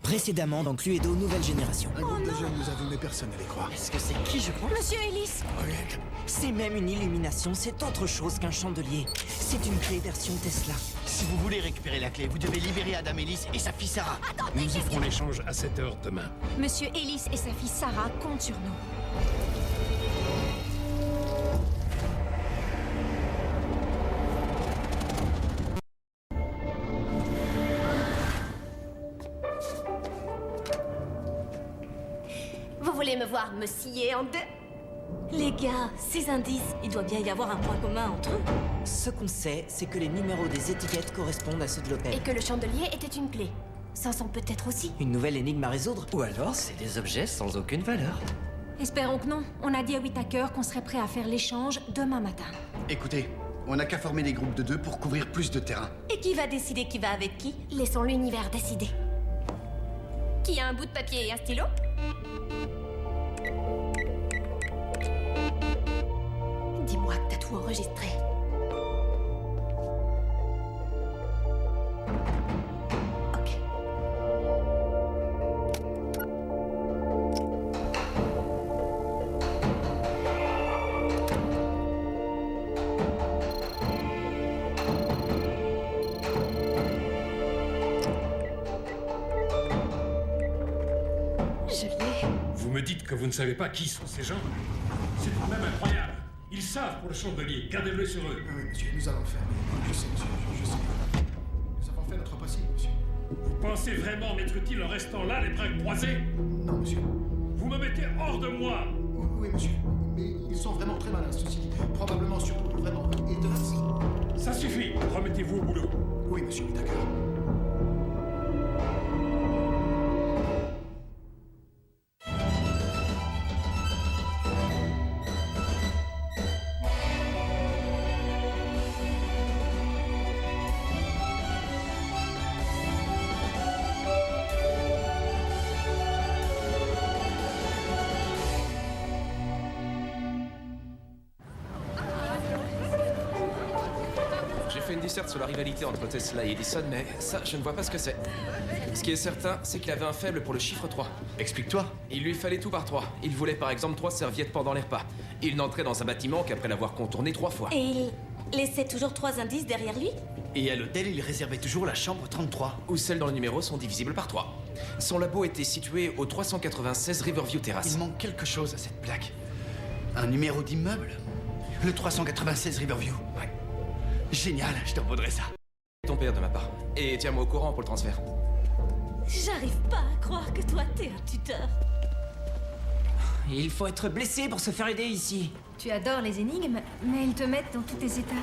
Précédemment dans Cluedo Nouvelle Génération. Un groupe de jeunes nous a vu, mais personne ne les croit. Est-ce que c'est qui, je crois? Monsieur Ellis! C'est même une illumination, c'est autre chose qu'un chandelier. C'est une clé version Tesla. Si vous voulez récupérer la clé, vous devez libérer Adam Ellis et sa fille Sarah. Nous y ferons l'échange à 7 h demain. Monsieur Ellis et sa fille Sarah comptent sur nous. Vous voulez me voir me scier en deux? Les gars, ces indices, il doit bien y avoir un point commun entre eux. Ce qu'on sait, c'est que les numéros des étiquettes correspondent à ceux de l'hôtel. Et que le chandelier était une clé. 500 peut-être aussi. Une nouvelle énigme à résoudre? Ou alors, c'est des objets sans aucune valeur. Espérons que non. On a dit à Whittaker qu'on serait prêt à faire l'échange demain matin. Écoutez, on n'a qu'à former des groupes de 2 pour couvrir plus de terrain. Et qui va décider qui va avec qui? Laissons l'univers décider. Qui a un bout de papier et un stylo? Dis-moi que t'as tout enregistré. Ok. Je l'ai. Vous me dites que vous ne savez pas qui sont ces gens? C'est tout de même incroyable. Ils savent pour le chandelier. Gardez-le sur eux. Oui, monsieur, nous allons le faire. Je sais, monsieur, je sais. Nous avons fait notre possible, monsieur. Vous pensez vraiment m'être-t-il en restant là, les bras croisés? Non, monsieur. Vous me mettez hors de moi. Oui, monsieur. Mais ils sont vraiment très malins, ceci dit. Probablement, surtout, vraiment. Et tenaces. Ça suffit. Remettez-vous au boulot. Oui, monsieur, d'accord. J'ai fait une disserte sur la rivalité entre Tesla et Edison, mais ça, je ne vois pas ce que c'est. Ce qui est certain, c'est qu'il avait un faible pour le chiffre 3. Explique-toi. Il lui fallait tout par 3. Il voulait par exemple 3 serviettes pendant les repas. Il n'entrait dans un bâtiment qu'après l'avoir contourné 3 fois. Et il laissait toujours 3 indices derrière lui? Et à l'hôtel, il réservait toujours la chambre 33. Où celles dans le numéro sont divisibles par 3. Son labo était situé au 396 Riverview Terrace. Il manque quelque chose à cette plaque. Un numéro d'immeuble? Le 396 Riverview. Ouais. Génial, je t'en vaudrais ça. Ton père de ma part. Et tiens-moi au courant pour le transfert. J'arrive pas à croire que toi, t'es un tuteur. Il faut être blessé pour se faire aider ici. Tu adores les énigmes, mais elles te mettent dans tous tes états.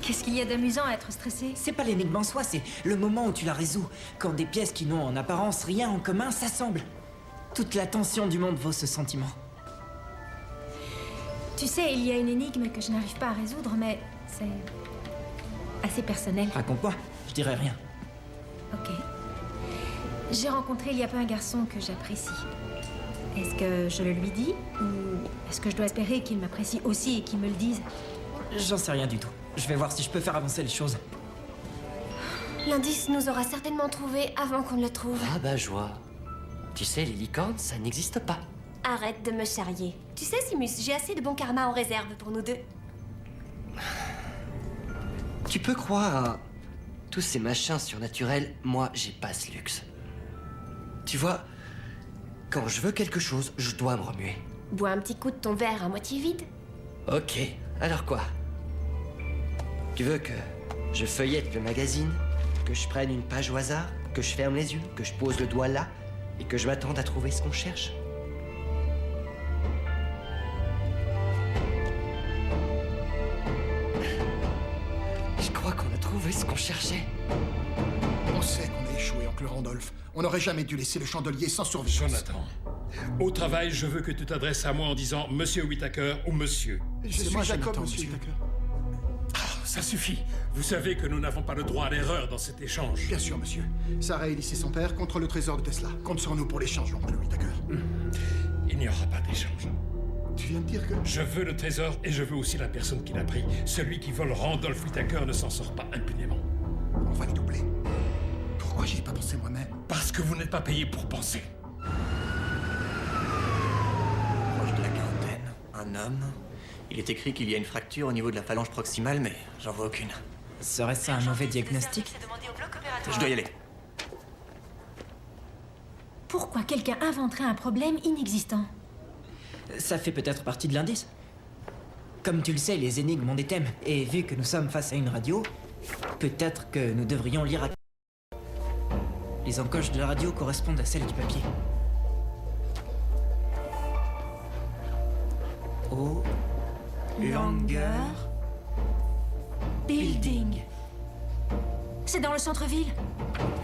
Qu'est-ce qu'il y a d'amusant à être stressé? C'est pas l'énigme en soi, c'est le moment où tu la résous. Quand des pièces qui n'ont en apparence rien en commun s'assemblent. Toute la tension du monde vaut ce sentiment. Tu sais, il y a une énigme que je n'arrive pas à résoudre, mais c'est assez personnel. Raconte-moi, je dirai rien. Ok. J'ai rencontré il y a peu un garçon que j'apprécie. Est-ce que je le lui dis? Ou est-ce que je dois espérer qu'il m'apprécie aussi et qu'il me le dise? J'en sais rien du tout. Je vais voir si je peux faire avancer les choses. L'indice nous aura certainement trouvé avant qu'on ne le trouve. Ah bah joie. Tu sais, les licornes, ça n'existe pas. Arrête de me charrier. Tu sais, Simus, j'ai assez de bon karma en réserve pour nous deux. Tu peux croire à tous ces machins surnaturels, moi, j'ai pas ce luxe. Tu vois, quand je veux quelque chose, je dois me remuer. Bois un petit coup de ton verre à moitié vide. Ok, alors quoi? Tu veux que je feuillette le magazine, que je prenne une page au hasard, que je ferme les yeux, que je pose le doigt là, et que je m'attende à trouver ce qu'on cherche? Je crois qu'on a trouvé ce qu'on cherchait. On sait qu'on a échoué, oncle Randolph. On n'aurait jamais dû laisser le chandelier sans surveillance. Jonathan, au travail, je veux que tu t'adresses à moi en disant Monsieur Whittaker ou Monsieur. C'est moi, Jacob, monsieur. Ça suffit. Vous savez que nous n'avons pas le droit à l'erreur dans cet échange. Bien sûr, monsieur. Sarah Ellis et son père contre le trésor de Tesla. Compte sur nous pour l'échange, oncle Whittaker. Il n'y aura pas d'échange. Tu viens de dire que... Je veux le trésor et je veux aussi la personne qui l'a pris. Celui qui vole Randolph Whittaker ne s'en sort pas impunément. On va les doubler. Pourquoi j'y ai pas pensé moi-même? Parce que vous n'êtes pas payé pour penser. Proche de la quarantaine, un homme. Il est écrit qu'il y a une fracture au niveau de la phalange proximale, mais j'en vois aucune. Serait-ce un mauvais diagnostic? Je dois y aller. Pourquoi quelqu'un inventerait un problème inexistant? Ça fait peut-être partie de l'indice. Comme tu le sais, les énigmes ont des thèmes. Et vu que nous sommes face à une radio, peut-être que nous devrions lire à... Les encoches de la radio correspondent à celles du papier. Au... longueur... Building. C'est dans le centre-ville.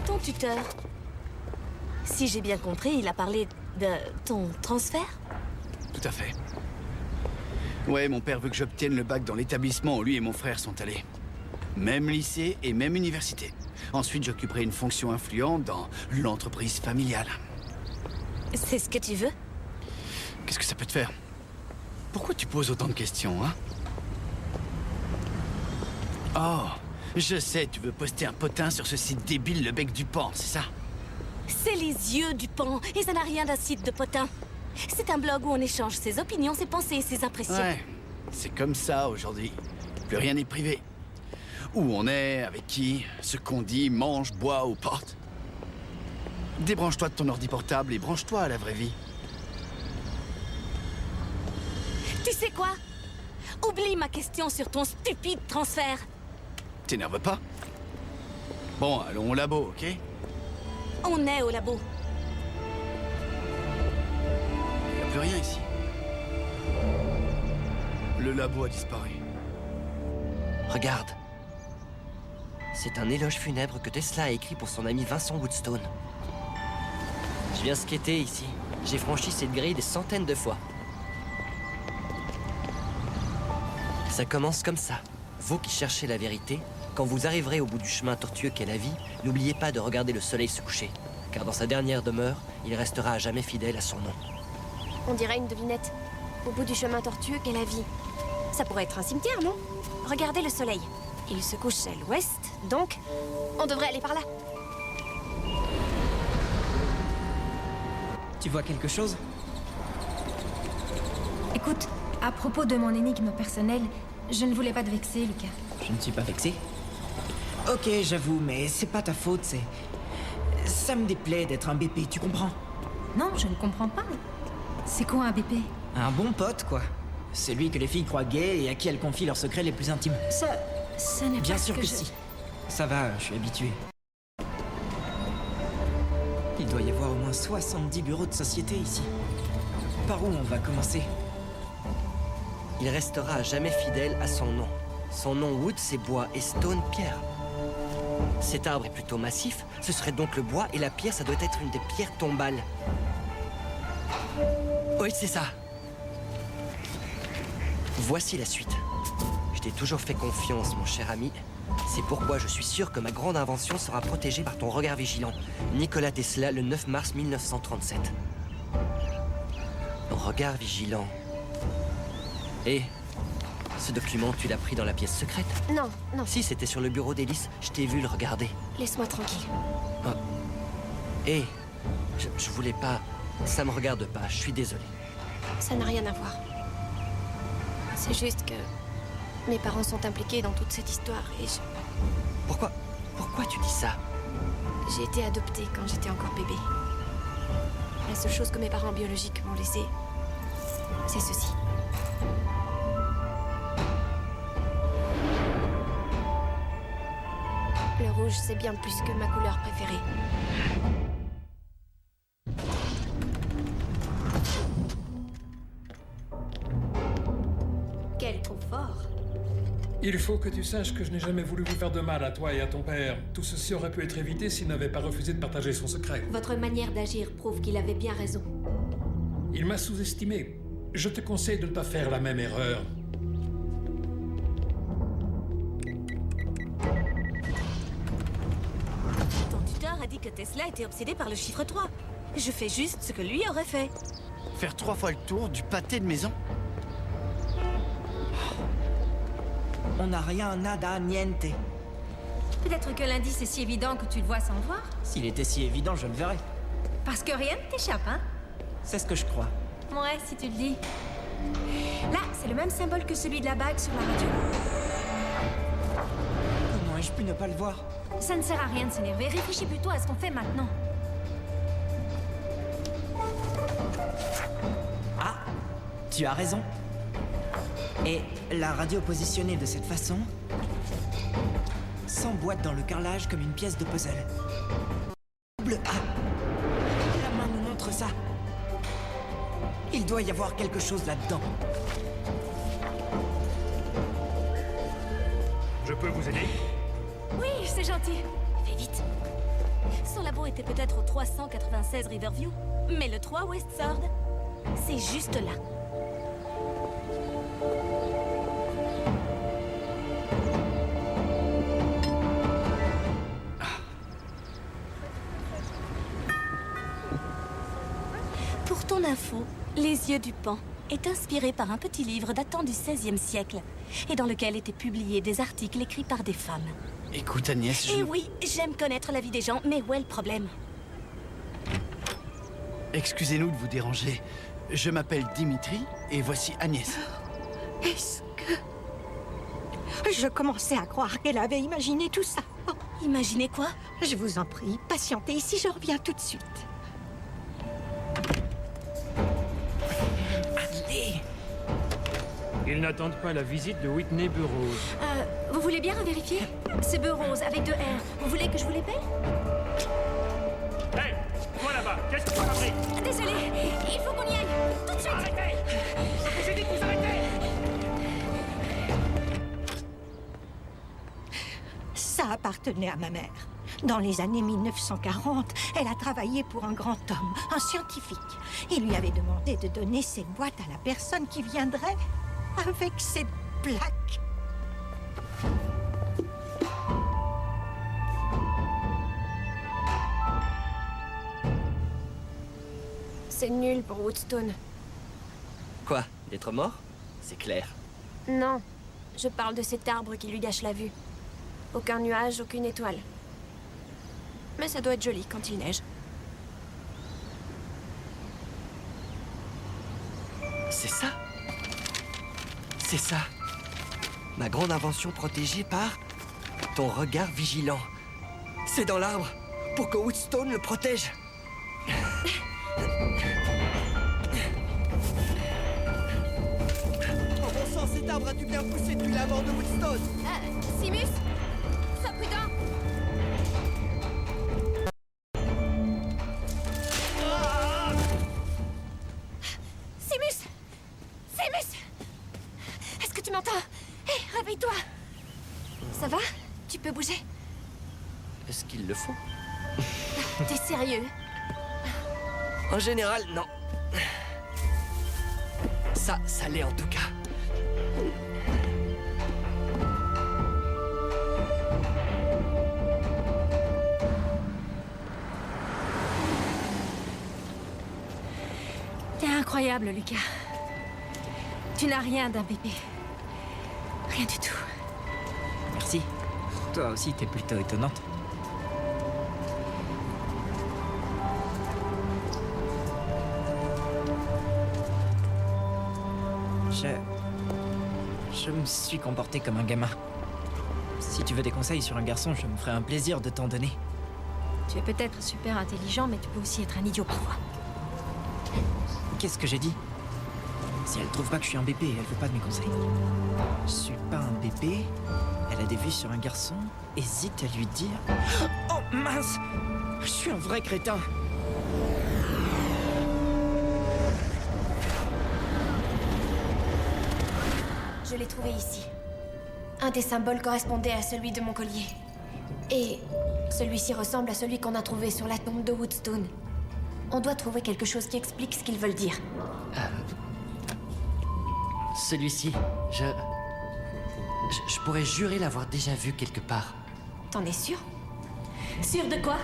Ton tuteur. Si j'ai bien compris, il a parlé de ton transfert? Tout à fait. Ouais, mon père veut que j'obtienne le bac dans l'établissement où lui et mon frère sont allés. Même lycée et même université. Ensuite, j'occuperai une fonction influente dans l'entreprise familiale. C'est ce que tu veux? Qu'est-ce que ça peut te faire? Pourquoi tu poses autant de questions, hein? Oh, je sais, tu veux poster un potin sur ce site débile, le bec du pan, c'est ça? C'est les yeux du pan, et ça n'a rien d'un site de potin. C'est un blog où on échange ses opinions, ses pensées, ses impressions. Ouais, c'est comme ça aujourd'hui. Plus rien n'est privé. Où on est, avec qui, ce qu'on dit, mange, boit ou porte. Débranche-toi de ton ordi portable et branche-toi à la vraie vie. Tu sais quoi? Oublie ma question sur ton stupide transfert. T'énerve pas? Bon, allons au labo, ok? On est au labo. Il n'y a plus rien ici. Le labo a disparu. Regarde. C'est un éloge funèbre que Tesla a écrit pour son ami Vincent Woodstone. Je viens skater ici. J'ai franchi cette grille des centaines de fois. Ça commence comme ça. Vous qui cherchez la vérité, quand vous arriverez au bout du chemin tortueux qu'est la vie, n'oubliez pas de regarder le soleil se coucher. Car dans sa dernière demeure, il restera à jamais fidèle à son nom. On dirait une devinette. Au bout du chemin tortueux qu'est la vie. Ça pourrait être un cimetière, non? Regardez le soleil. Il se couche à l'ouest, donc on devrait aller par là. Tu vois quelque chose? Écoute, à propos de mon énigme personnelle, je ne voulais pas te vexer, Lucas. Je ne suis pas vexé. Ok, j'avoue, mais c'est pas ta faute, c'est... Ça me déplaît d'être un BP, tu comprends? Non, je ne comprends pas. C'est quoi un BP? Un bon pote, quoi. Celui que les filles croient gay et à qui elles confient leurs secrets les plus intimes. Ça n'est pas Bien ce sûr que je... si. Ça va, je suis habitué. Il doit y avoir au moins 70 bureaux de société ici. Par où on va commencer? Il restera à jamais fidèle à son nom. Son nom Wood, c'est bois, et Stone, pierre. Cet arbre est plutôt massif, ce serait donc le bois, et la pierre, ça doit être une des pierres tombales. Oui, c'est ça. Voici la suite. Je t'ai toujours fait confiance, mon cher ami. C'est pourquoi je suis sûr que ma grande invention sera protégée par ton regard vigilant. Nikola Tesla, le 9 mars 1937. Regard vigilant. Et ce document, tu l'as pris dans la pièce secrète? Non, non. Si, c'était sur le bureau d'Hélice. Je t'ai vu le regarder. Laisse-moi tranquille. Et je voulais pas... Ça me regarde pas, je suis désolé. Ça n'a rien à voir. C'est juste que mes parents sont impliqués dans toute cette histoire et Pourquoi tu dis ça? j'ai été adoptée quand j'étais encore bébé. La seule chose que mes parents biologiques m'ont laissée, c'est ceci. Le rouge, c'est bien plus que ma couleur préférée. Quel confort! Il faut que tu saches que je n'ai jamais voulu vous faire de mal à toi et à ton père. Tout ceci aurait pu être évité s'il n'avait pas refusé de partager son secret. Votre manière d'agir prouve qu'il avait bien raison. Il m'a sous-estimé. Je te conseille de ne pas faire la même erreur. Ton tuteur a dit que Tesla était obsédé par le chiffre 3. Je fais juste ce que lui aurait fait. Faire 3 fois le tour du pâté de maison? On n'a rien, nada, niente. Peut-être que l'indice est si évident que tu le vois sans le voir. S'il était si évident, je le verrais. Parce que rien ne t'échappe, hein? C'est ce que je crois. Ouais, si tu le dis. Là, c'est le même symbole que celui de la bague sur la radio. Comment ai-je pu ne pas le voir? Ça ne sert à rien de s'énerver. Réfléchis plutôt à ce qu'on fait maintenant. Ah, tu as raison. Et la radio positionnée de cette façon s'emboîte dans le carrelage comme une pièce de puzzle. Double A. La main nous montre ça. Il doit y avoir quelque chose là-dedans. Je peux vous aider? Oui, c'est gentil. Fais vite. Son labo était peut-être au 396 Riverview, mais le 3 West Third, c'est juste là. Pour ton info, Les Yeux du Pan est inspiré par un petit livre datant du XVIe siècle et dans lequel étaient publiés des articles écrits par des femmes. Écoute, Agnès, Eh oui, j'aime connaître la vie des gens, mais où est le problème? Excusez-nous de vous déranger. Je m'appelle Dimitri et voici Agnès. Est-ce que... Je commençais à croire qu'elle avait imaginé tout ça. Imaginez quoi? Je vous en prie, patientez ici, je reviens tout de suite. Allez! Ils n'attendent pas la visite de Whitney Burroughs. Vous voulez bien revérifier? C'est Burroughs avec 2 R. Vous voulez que je vous les paye? Hé, toi là-bas, qu'est-ce que tu fabriques? Désolé, il faut qu'on y aille. Tout de suite. Arrêtez! J'ai dit de vous arrêter! Ça appartenait à ma mère. Dans les années 1940, elle a travaillé pour un grand homme, un scientifique. Il lui avait demandé de donner cette boîte à la personne qui viendrait avec cette plaque. C'est nul pour Woodstone. Quoi? D'être mort? C'est clair. Non, je parle de cet arbre qui lui gâche la vue. Aucun nuage, aucune étoile. Mais ça doit être joli quand il neige. C'est ça? C'est ça. Ma grande invention protégée par ton regard vigilant. C'est dans l'arbre pour que Woodstone le protège. Oh bon sang, cet arbre a dû bien pousser depuis la mort de Woodstone. Simus, sois prudent. Simus! Simus! Est-ce que tu m'entends? Hé, réveille-toi! Ça va? Tu peux bouger? Est-ce qu'il le faut? T'es sérieux? En général, non. Ça l'est en tout cas. T'es incroyable, Lucas. Tu n'as rien d'un bébé. Rien du tout. Merci. Toi aussi, t'es plutôt étonnante. Je me suis comporté comme un gamin. Si tu veux des conseils sur un garçon, je me ferai un plaisir de t'en donner. Tu es peut-être super intelligent, mais tu peux aussi être un idiot parfois. Qu'est-ce que j'ai dit? Si elle trouve pas que je suis un bébé, elle veut pas de mes conseils. Je suis pas un bébé. Elle a des vues sur un garçon. Hésite à lui dire... Oh mince! Je suis un vrai crétin. Je l'ai trouvé ici. Un des symboles correspondait à celui de mon collier. Et celui-ci ressemble à celui qu'on a trouvé sur la tombe de Woodstone. On doit trouver quelque chose qui explique ce qu'ils veulent dire. Celui-ci, je pourrais jurer l'avoir déjà vu quelque part. T'en es sûr? Sûr de quoi?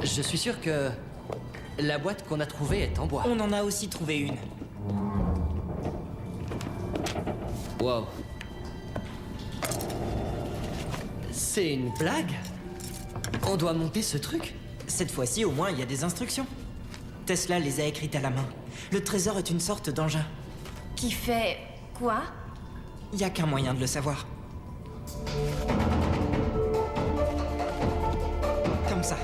Je suis sûr que la boîte qu'on a trouvée est en bois. On en a aussi trouvé une. Wow. C'est une blague? On doit monter ce truc? Cette fois-ci, au moins, il y a des instructions. Tesla les a écrites à la main. Le trésor est une sorte d'engin. Qui fait quoi? Il n'y a qu'un moyen de le savoir. Comme ça.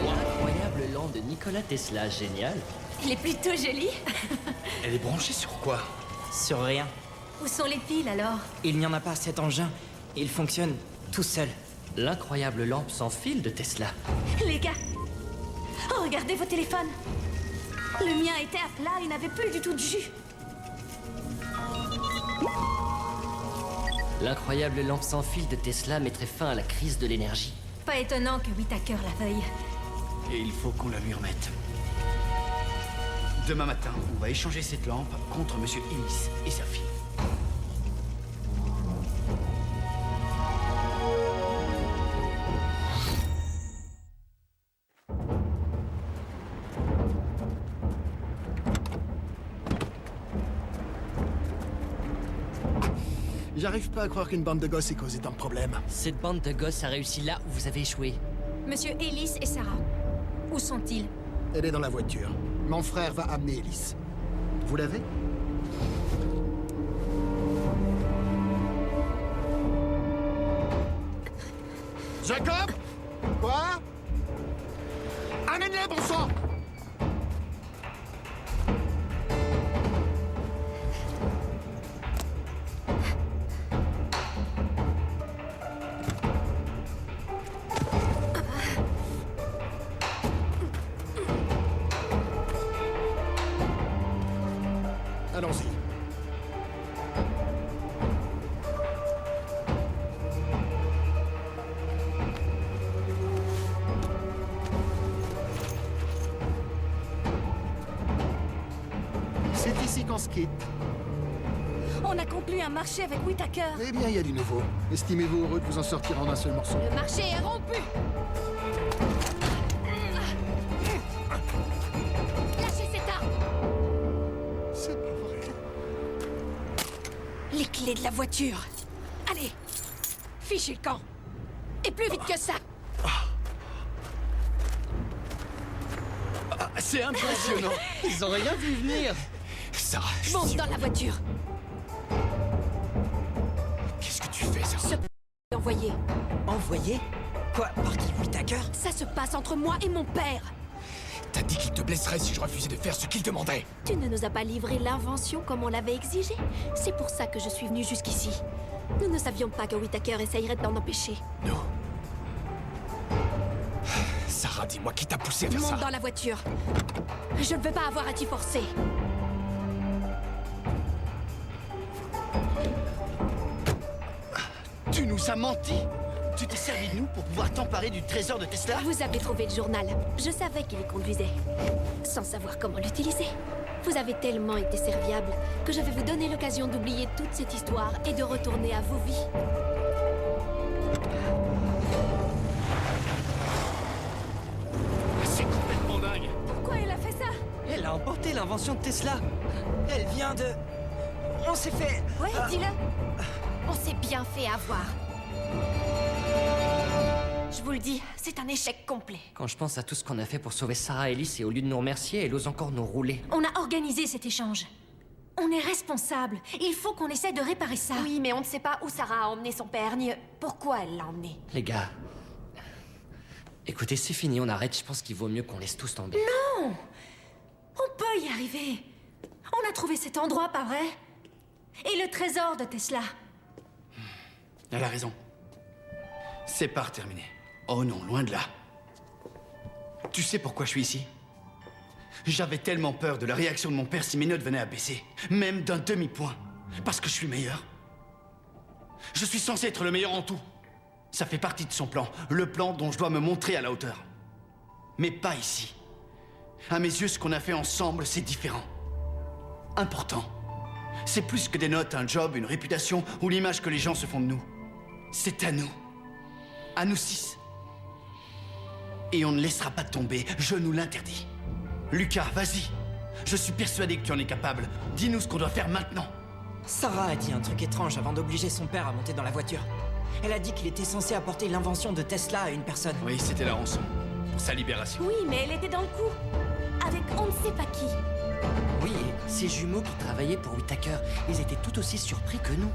L'incroyable lampe de Nikola Tesla, génial. Il est plutôt joli. Elle est branchée sur quoi? Sur rien. Où sont les piles alors? Il n'y en a pas, cet engin. Il fonctionne tout seul. L'incroyable lampe sans fil de Tesla. Les gars, oh, regardez vos téléphones. Le mien était à plat et n'avait plus du tout de jus. L'incroyable lampe sans fil de Tesla mettrait fin à la crise de l'énergie. Pas étonnant que Whittaker la veuille. Et il faut qu'on la lui remette. Demain matin, on va échanger cette lampe contre Monsieur Ellis et sa fille. J'arrive pas à croire qu'une bande de gosses ait causé tant de problèmes. Cette bande de gosses a réussi là où vous avez échoué. Monsieur Ellis et Sarah, où sont-ils? Elle est dans la voiture. Mon frère va amener Ellis. Vous l'avez? Jacob? Quoi? Amène-les, bon sang! Allons-y. C'est ici qu'on se quitte. On a conclu un marché avec Whittaker. Eh bien, il y a du nouveau. Estimez-vous heureux de vous en sortir en un seul morceau. Le marché est rompu. Lâchez cette arme. C'est pas vrai. Les clés de la voiture. Allez, fichez le camp. Et plus vite que ça. C'est impressionnant. Ils ont rien vu venir. Sarah, Monte dans la voiture. qu'est-ce que tu fais, Sarah? Ce envoyé. Envoyé? Quoi? Par qui? Whittaker? Ça se passe entre moi et mon père. T'as dit qu'il te blesserait si je refusais de faire ce qu'il demandait. Tu ne nous as pas livré l'invention comme on l'avait exigé. C'est pour ça que je suis venue jusqu'ici. Nous ne savions pas que Whittaker essayerait d'en empêcher. Non. Sarah, dis-moi qui t'a poussé à faire ça. Monte dans la voiture. Je ne veux pas avoir à t'y forcer. Tu nous as menti. Tu t'es servi de nous pour pouvoir t'emparer du trésor de Tesla? Vous avez trouvé le journal. Je savais qu'il y conduisait. Sans savoir comment l'utiliser. Vous avez tellement été serviable que je vais vous donner l'occasion d'oublier toute cette histoire et de retourner à vos vies. C'est complètement dingue. Pourquoi elle a fait ça? Elle a emporté l'invention de Tesla. Elle vient de... On s'est fait... Ouais, dis-le. On s'est bien fait avoir. Je vous le dis, c'est un échec complet. Quand je pense à tout ce qu'on a fait pour sauver Sarah Ellis et au lieu de nous remercier, elle ose encore nous rouler. On a organisé cet échange. On est responsable. Il faut qu'on essaie de réparer ça. Oui, mais on ne sait pas où Sarah a emmené son père, ni pourquoi elle l'a emmené. Les gars, écoutez, c'est fini, on arrête. Je pense qu'il vaut mieux qu'on laisse tous tomber. Non! On peut y arriver. On a trouvé cet endroit, pas vrai? Et le trésor de Tesla. Elle a raison. C'est pas terminé. Oh non, loin de là. Tu sais pourquoi je suis ici? J'avais tellement peur de la réaction de mon père si mes notes venaient à baisser. Même d'un demi-point. Parce que je suis meilleur. Je suis censé être le meilleur en tout. Ça fait partie de son plan. Le plan dont je dois me montrer à la hauteur. Mais pas ici. À mes yeux, ce qu'on a fait ensemble, c'est différent. Important. C'est plus que des notes, un job, une réputation ou l'image que les gens se font de nous. C'est à nous. À nous 6. Et on ne laissera pas tomber, je nous l'interdis. Lucas, vas-y. Je suis persuadé que tu en es capable. Dis-nous ce qu'on doit faire maintenant. Sarah a dit un truc étrange avant d'obliger son père à monter dans la voiture. Elle a dit qu'il était censé apporter l'invention de Tesla à une personne. Oui, c'était la rançon. Pour sa libération. Oui, mais elle était dans le coup. Avec on ne sait pas qui. Oui, et ces jumeaux qui travaillaient pour Whittaker, ils étaient tout aussi surpris que nous.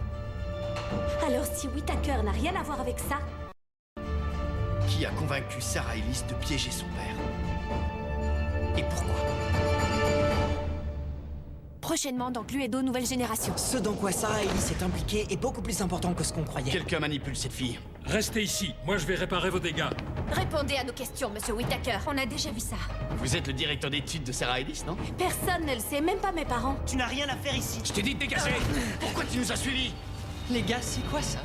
Alors si Whittaker n'a rien à voir avec ça, Qui a convaincu Sarah Ellis de piéger son père? Et pourquoi? prochainement dans Cluedo Nouvelle Génération. Ce dans quoi Sarah Ellis est impliquée est beaucoup plus important que ce qu'on croyait. Quelqu'un manipule cette fille. Restez ici, moi je vais réparer vos dégâts. Répondez à nos questions, monsieur Whittaker. On a déjà vu ça. Vous êtes le directeur d'études de Sarah Ellis, non? Personne ne le sait, même pas mes parents. Tu n'as rien à faire ici. Je t'ai dit de dégager! Pourquoi tu nous as suivis? Les gars, c'est quoi ça?